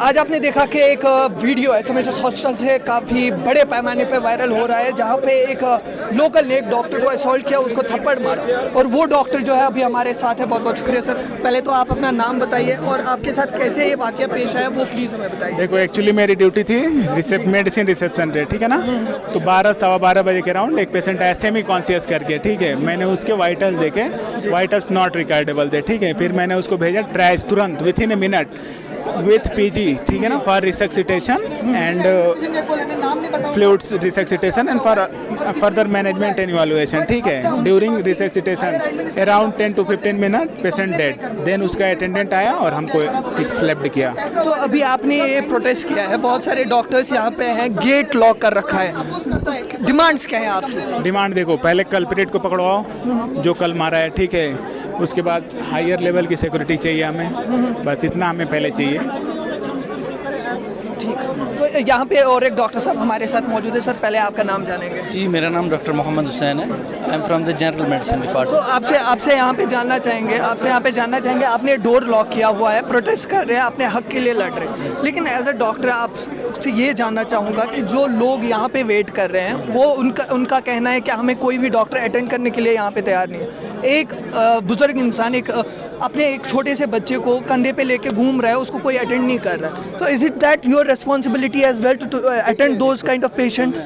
आज आपने देखा कि एक वीडियो एसएमएचएस हॉस्टल से काफ़ी बड़े पैमाने पे वायरल हो रहा है, जहां पे एक लोकल ने एक डॉक्टर को असॉल्ट किया, उसको थप्पड़ मारा और वो डॉक्टर जो है अभी हमारे साथ है। बहुत बहुत शुक्रिया सर। पहले तो आप अपना नाम बताइए और आपके साथ कैसे ये वाकया पेश आया वो प्लीज़ हमें बताइए। देखो, एक्चुअली मेरी ड्यूटी थी मेडिसिन रिसेप्शन पे, ठीक है ना। तो 12 बजे के राउंड एक पेशेंट आया सेमी कॉन्शियस करके, ठीक है। मैंने उसके वाइटल्स देखे, वाइटल्स नॉट रिकॉर्डेबल थे, ठीक है। फिर मैंने उसको भेजा ट्राइस तुरंत within a minute with PG, ठीक है ना, for resuscitation and fluids resuscitation and for further management and evaluation, ठीक है। During resuscitation around 10 to 15 minute patient dead. Then उसका अटेंडेंट आया और हमको स्लेप्ड किया। तो अभी आपने ये प्रोटेस्ट किया है, बहुत सारे डॉक्टर्स यहाँ पे हैं, गेट लॉक कर रखा है, डिमांड्स क्या है आपकी? डिमांड देखो, पहले कल्प्रिट को पकड़वाओ जो कल मारा है, ठीक है। उसके बाद हायर लेवल की सिक्योरिटी चाहिए हमें, बस इतना हमें पहले चाहिए। ठीक, तो यहाँ पे और एक डॉक्टर साहब हमारे साथ मौजूद है। सर, पहले आपका नाम जानेंगे। जी, मेरा नाम डॉक्टर मोहम्मद हुसैन है। I am from the general medicine तो डिपार्टमेंट। आपसे यहाँ पे जानना चाहेंगे, आपने डोर लॉक किया हुआ है, प्रोटेस्ट कर रहे हैं, अपने हक के लिए लड़ रहे हैं, लेकिन एज अ डॉक्टर आपसे ये जानना चाहूँगा कि जो लोग यहाँ पे वेट कर रहे हैं वो उनका कहना है कि हमें कोई भी डॉक्टर अटेंड करने के लिए यहाँ पे तैयार नहीं है। एक बुजुर्ग इंसान अपने एक छोटे से बच्चे को कंधे पे लेके घूम रहा है, उसको कोई अटेंड नहीं कर रहा है। So is it that your responsibility as well to attend those kind of patients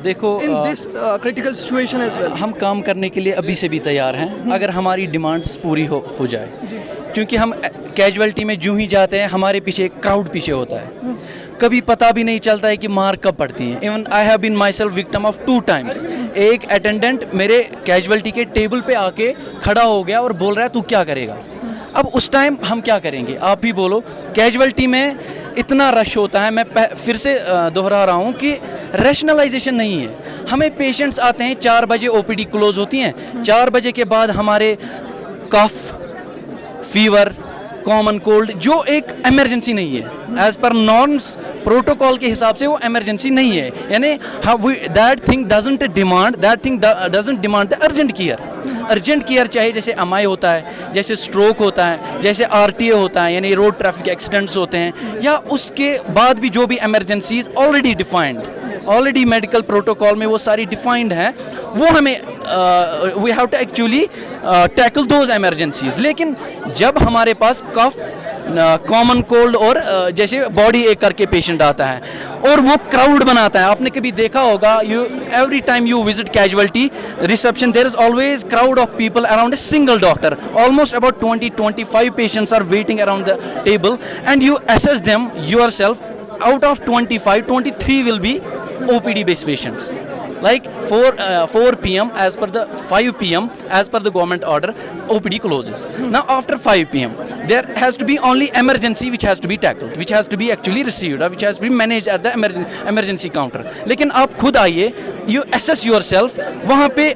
देखो, in this critical situation as well? हम काम करने के लिए अभी से भी तैयार हैं, अगर हमारी डिमांड्स पूरी हो जाए। क्योंकि हम कैजुअलिटी में जूँ ही जाते हैं, हमारे पीछे एक क्राउड पीछे होता है, कभी पता भी नहीं चलता है कि मार कब पड़ती है। Even I have been myself victim of 2 times। एक अटेंडेंट मेरे कैजुअलिटी के टेबल पे आके खड़ा हो गया और बोल रहा है तू क्या करेगा। अब उस टाइम हम क्या करेंगे, आप ही बोलो। कैजुअलिटी में इतना रश होता है, मैं फिर से दोहरा रहा हूँ कि रैशनलाइजेशन नहीं है। हमें पेशेंट्स आते हैं 4 बजे, ओपीडी क्लोज होती हैं, 4 बजे के बाद हमारे कफ, फीवर, कॉमन कोल्ड जो एक इमरजेंसी नहीं है, एज पर नॉर्म्स प्रोटोकॉल के हिसाब से वो इमरजेंसी नहीं है। यानी that thing doesn't demand the urgent care. Urgent care चाहे जैसे एमआई होता है, जैसे स्ट्रोक होता है, जैसे आरटीए होता है, यानी रोड ट्रैफिक एक्सीडेंट्स होते हैं, या उसके बाद भी जो भी emergencies already defined, already medical protocol में वो सारी डिफाइंड हैं, वो हमें we have to actually tackle those emergencies. लेकिन जब हमारे पास कफ, कॉमन कोल्ड और जैसे बॉडी एक करके पेशेंट आता है और वो क्राउड बनाता है, आपने कभी देखा होगा, every time you visit casualty reception there is always crowd of people around a single doctor. Almost about 20-25 patients are waiting around the table and you assess them yourself. Out of 25, 23 will be OPD based patients. Like 4 p.m. as per the 5 p.m. as per the government order, OPD closes. Now after 5 p.m. there has to be only emergency which has to be tackled, which has to be actually received, or which has to be managed at the emergency counter. लेकिन आप खुद आइए, you assess yourself, वहाँ पे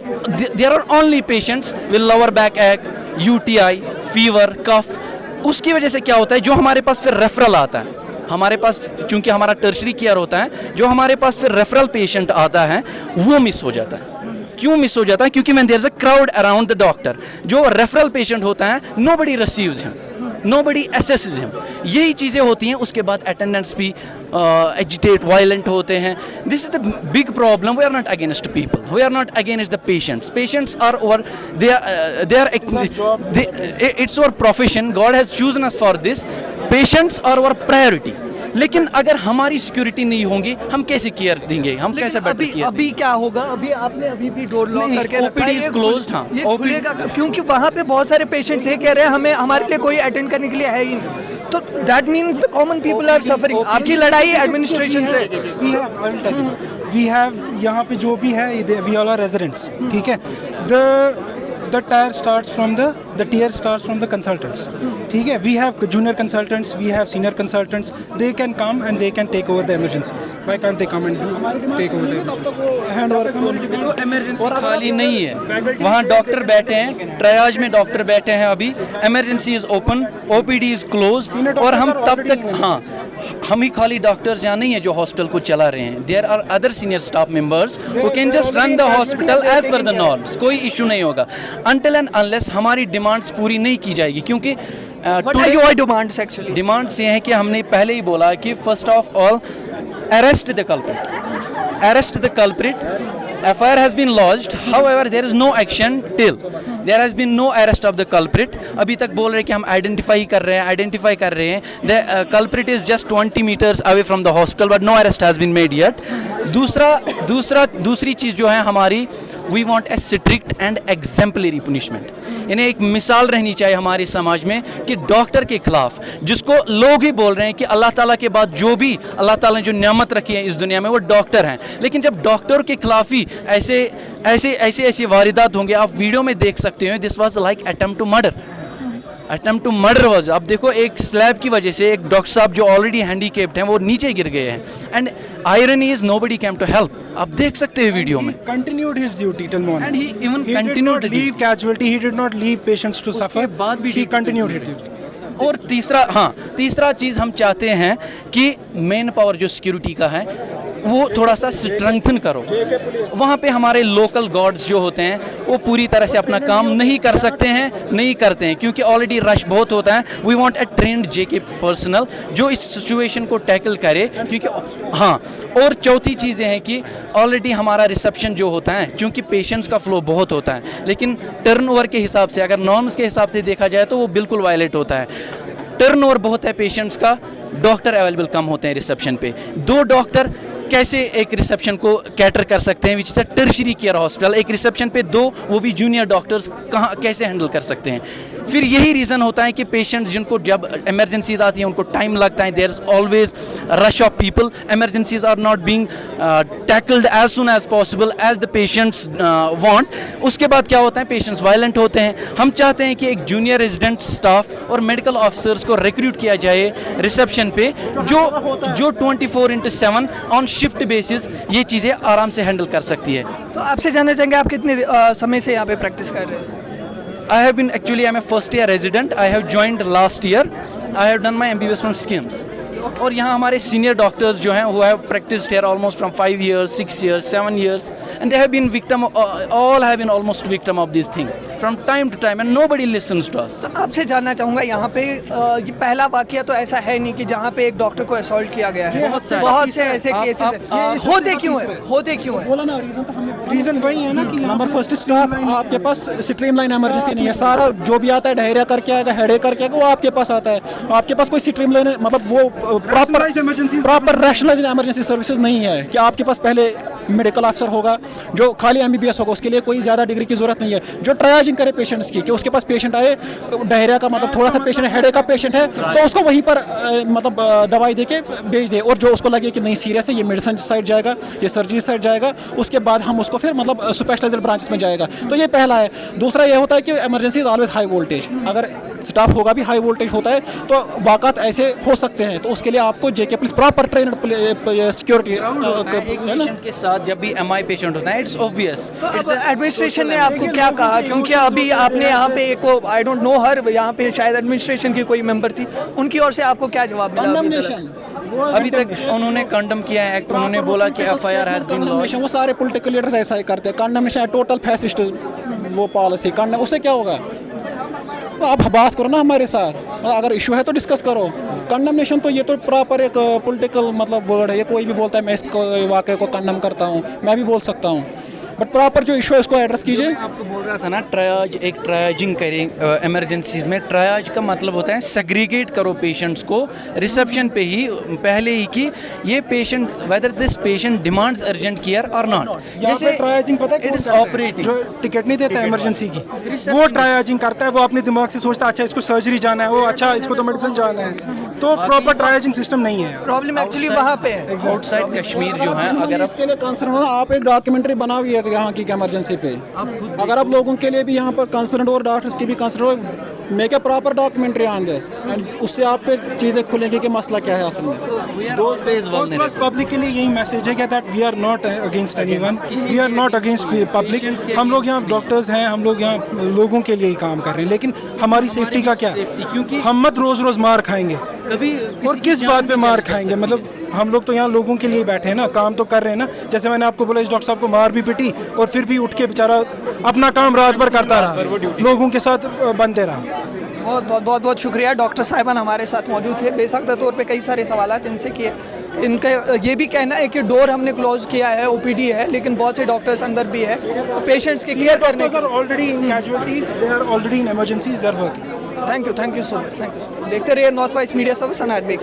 there are only patients with lower back ache, UTI, fever, cough. उसकी वजह से क्या होता है, जो हमारे पास फिर रेफरल आता है, हमारे पास चूंकि हमारा टर्शरी केयर होता है, जो हमारे पास फिर रेफरल पेशेंट आता है वो मिस हो जाता है। क्यों मिस हो जाता है? क्योंकि when there is a crowd around the doctor, जो रेफरल पेशेंट होता है, nobody receives him, nobody assesses him। यही चीज़ें होती हैं। उसके बाद अटेंडेंट्स भी एजिटेट, वायलेंट होते हैं। This is the big problem. We are not against people, we are not against the patients. Patients are over, they are it's our profession, God has chosen us for this। Patients are our priority। लेकिन अगर हमारी security नहीं होंगी, हम कैसे care देंगे, हम कैसे बेटर केयर? अभी क्या होगा? अभी भी डोर लॉक करके रखा है, ओपीडी इज क्लोज्ड। हाँ, ये खुलेगा क्योंकि वहाँ पे बहुत सारे पेशेंट्स ये कह रहे हैं हमारे लिए कोई अटेंड करने के लिए है ही नहीं। तो that means the common people are suffering. आपकी लड़ाई एडमिनिस्ट्रेशन से। वी हैव यहाँ पे जो भी है, वी ऑल आर रेजिडेंट्स, ठीक है। The tier starts from the consultants, ठीक है। We have junior consultants, we have senior consultants. They can come and they can take over the emergencies. Why can't they come and take over the emergencies? तो emergency खाली नहीं है, वहाँ doctor बैठे हैं, triage में डॉक्टर बैठे हैं। अभी emergency is open, OPD is close, और हम तब तक, हाँ, हम ही खाली डॉक्टर्स यहाँ नहीं है जो हॉस्पिटल को चला रहे हैं। There are other senior staff members who can just run the hospital as per the norms. कोई इशू नहीं होगा अनटिल एंड अनलेस हमारी डिमांड्स पूरी नहीं की जाएगी। क्योंकि What are your demands actually? Demands ये हैं कि हमने पहले ही बोला कि first of all arrest the culprit, arrest the culprit. FIR has been lodged, however there is no action till there has been no arrest of the culprit. अभी तक बोल रहे हैं कि हम आइडेंटिफाई कर रहे हैं. The culprit is just 20 meters away from the hospital, but no arrest has been made yet. दूसरी चीज़ जो है हमारी, we want a strict and exemplary punishment. इन्हें एक मिसाल रहनी चाहिए हमारे समाज में कि डॉक्टर के खिलाफ, जिसको लोग ही बोल रहे हैं कि अल्लाह ताला के बाद जो भी अल्लाह ताला ने जो नेमत रखी है इस दुनिया में वो डॉक्टर हैं, लेकिन जब डॉक्टर के खिलाफ ही ऐसे वारदात होंगे, आप वीडियो में देख सकते हो. This was like attempt to murder was. अब देखो एक स्लैब की वजह से एक डॉक्टर साहब जो ऑलरेडी हैंडीकेप्ड हैं वो नीचे गिर गए हैं. And irony is nobody came to help. आप देख सकते हैं वीडियो में. Continued his duty till morning. And he even He continued did not leave casualty. He did not leave patients to suffer. बाद भी He continued it. और तीसरा चीज़ हम चाहते हैं कि मेन पावर जो सिक्योरिटी का है वो थोड़ा सा स्ट्रेंथन करो. वहाँ पे हमारे लोकल गार्ड्स जो होते हैं वो पूरी तरह से अपना काम नहीं करते हैं क्योंकि ऑलरेडी रश बहुत होता है. We want a trained JK personnel जो इस सिचुएशन को टैकल करे. क्योंकि और चौथी चीज़ ये है कि ऑलरेडी हमारा रिसेप्शन जो होता है, क्योंकि पेशेंट्स का फ्लो बहुत होता है, लेकिन टर्नओवर के हिसाब से, अगर नॉर्म्स के हिसाब से देखा जाए तो वो बिल्कुल वायलेट होता है. टर्नओवर बहुत है पेशेंट्स का, डॉक्टर अवेलेबल कम होते हैं रिसेप्शन पे. 2 डॉक्टर कैसे एक रिसेप्शन को कैटर कर सकते हैं, which is a tertiary care hospital. एक रिसेप्शन पे 2, वो भी जूनियर डॉक्टर्स कैसे हैंडल कर सकते हैं. फिर यही रीज़न होता है कि पेशेंट्स जिनको जब इमरजेंसीज आती हैं उनको टाइम लगता है. There is always rush of people. Emergencies are not being tackled as soon as possible as the patients want. उसके बाद क्या होता है, पेशेंट्स वायलेंट होते हैं. हम चाहते हैं कि एक जूनियर रेजिडेंट स्टाफ और मेडिकल ऑफिसर्स को रिक्रूट किया जाए रिसेप्शन पे, जो 24/7 ऑन शिफ्ट बेसिस ये चीज़ें आराम से हैंडल कर सकती है. तो आपसे जानना चाहेंगे आप कितने समय से यहाँ पे प्रैक्टिस कर रहे हैं? I'm a first year resident. I have joined last year. I have done my MBBS from SKIMS. और यहाँ हमारे सीनियर डॉक्टर्स जो हैं who have practiced here almost from 5 years, 6 years, 7 years, and they have been all have been almost victim of these things from time to time, and nobody listens to us. तो आपसे जानना चाहूँगा यहाँ पे ये पहला वाकया तो ऐसा है नहीं कि जहाँ पे एक डॉक्टर को असॉल्ट किया गया है. बहुत से ऐसे केसेस होते क्यों है? बोला ना, रीजन वही है ना कि नंबर फर्स्ट स्टाफ आपके पास स्ट्रीमलाइन इमरजेंसी नहीं है. सारा जो भी आता है डायरिया करके आएगा, हेडेक करके आएगा, वो आपके पास आता है. आपके पास कोई स्ट्रीमलाइन मतलब वो प्रॉपर रैशनलाइज्ड इमरजेंसी सर्विसेज नहीं है कि आपके पास पहले मेडिकल ऑफिसर होगा जो खाली MBBS होगा, उसके लिए कोई ज़्यादा डिग्री की ज़रूरत नहीं है, जो ट्रायजिंग करे पेशेंट्स की, कि उसके पास पेशेंट आए डायरिया का मतलब थोड़ा सा पेशेंट है, हेडेक का पेशेंट है, तो उसको वहीं पर मतलब दवाई दे के भेज दे. और जो उसको लगे कि नहीं सीरियस है, ये मेडिसिन साइड जाएगा, ये सर्जरी साइड जाएगा, उसके बाद हम उसको फिर मतलब स्पेशलाइज्ड ब्रांचेस में जाएगा. तो ये पहला है. दूसरा ये होता है कि emergency is always high voltage. अगर स्टाफ होगा भी हाई वोल्टेज होता है तो वाक़ात ऐसे हो सकते हैं. तो उसके लिए आपको JK police proper trained security है ना. के साथ जब भी MI पेशेंट होता है, इट्स ऑब्वियस. तो एडमिनिस्ट्रेशन ने आपको क्या कहा? क्योंकि अभी आपने यहाँ पे एक आई डोंट नो हर यहाँ पे शायद एडमिनिस्ट्रेशन की कोई मेंबर थी, उनकी ओर से आपको क्या जवाब मिला? अभी तक उन्होंने कंडम किया है एक्ट. उन्होंने बोला कि FIR हैज बीन लॉन्च्ड. वो सारे पॉलिटिकल लीडर्स ऐसा ही करते हैं. कंडमनेशन टोटल फैसिस्ट वो पॉलिसी कंडम, उससे क्या होगा? तो आप बात करो ना हमारे साथ, अगर इशू है तो डिस्कस करो. कंडमनेशन तो ये तो प्रॉपर एक पॉलिटिकल मतलब वर्ड है. ये कोई भी बोलता है मैं इस वाक़े को कंडम करता हूँ, मैं भी बोल सकता हूँ, बट प्रॉपर जो इशू है उसको एड्रेस कीजिए. आपको बोल रहा था ना ट्रायज, एक ट्रायजिंग करें इमरजेंसीज में. ट्रायज का मतलब होता है सेग्रीगेट करो पेशेंट्स को रिसेप्शन पे ही पहले ही कि ये patient whether this patient demands urgent care और नॉट. जैसे ट्रायजिंग पता है इट इज ऑपरेटिंग, जो टिकट नहीं देता इमरजेंसी की, वो ट्रायजिंग करता है. वो अपने दिमाग से सोचता है अच्छा इसको सर्जरी जाना है, वो अच्छा इसको तो मेडिसिन जाना है. तो प्रॉपर ट्रायजिंग सिस्टम नहीं है. प्रॉब्लम एक्चुअली वहाँ पे है. आउटसाइड कश्मीर जो है, अगर इसके लिए कंसर्न हो, आप एक डॉक्यूमेंट्री बनाइए यहाँ की इमरजेंसी पे. अगर आप लोगों के लिए भी यहाँ पर कंसर्न और डॉक्टर्स की भी कंसर्न हो, make a proper documentary on this, and उससे आप पे चीज़ें खुलेंगी कि मसला क्या है असल में. पब्लिक के लिए यही मैसेज है कि that we are not against anyone, we are not against public. हम लोग यहाँ डॉक्टर्स हैं, हम लोग यहाँ लोगों के लिए ही काम कर रहे हैं, लेकिन हमारी सेफ्टी का क्या? क्योंकि हम मत रोज़ रोज़ मार खाएंगे कभी और किस बात पे मार खाएंगे. मतलब हम लोग तो यहाँ लोगों के लिए बैठे हैं ना, काम तो कर रहे हैं ना. जैसे मैंने आपको बोला इस डॉक्टर साहब को मार भी पिटी और फिर भी उठ के बेचारा अपना काम रात भर करता रहा, लोगों के साथ बनते रहा. बहुत बहुत शुक्रिया। डॉक्टर साहिबान हमारे साथ मौजूद थे। बेसाख्ता तौर पे कई सारे सवालात इनसे किए। इनका ये भी कहना है कि डोर हमने क्लोज किया है, ओपीडी है, लेकिन बहुत से डॉक्टर्स अंदर भी है पेशेंट्स के केयर करने Doctors are already in casualties, they are already in emergencies, they are working. Thank you so much. देखते रहिए नॉर्थ वेस्ट मीडिया सर्विस अनाज बेग।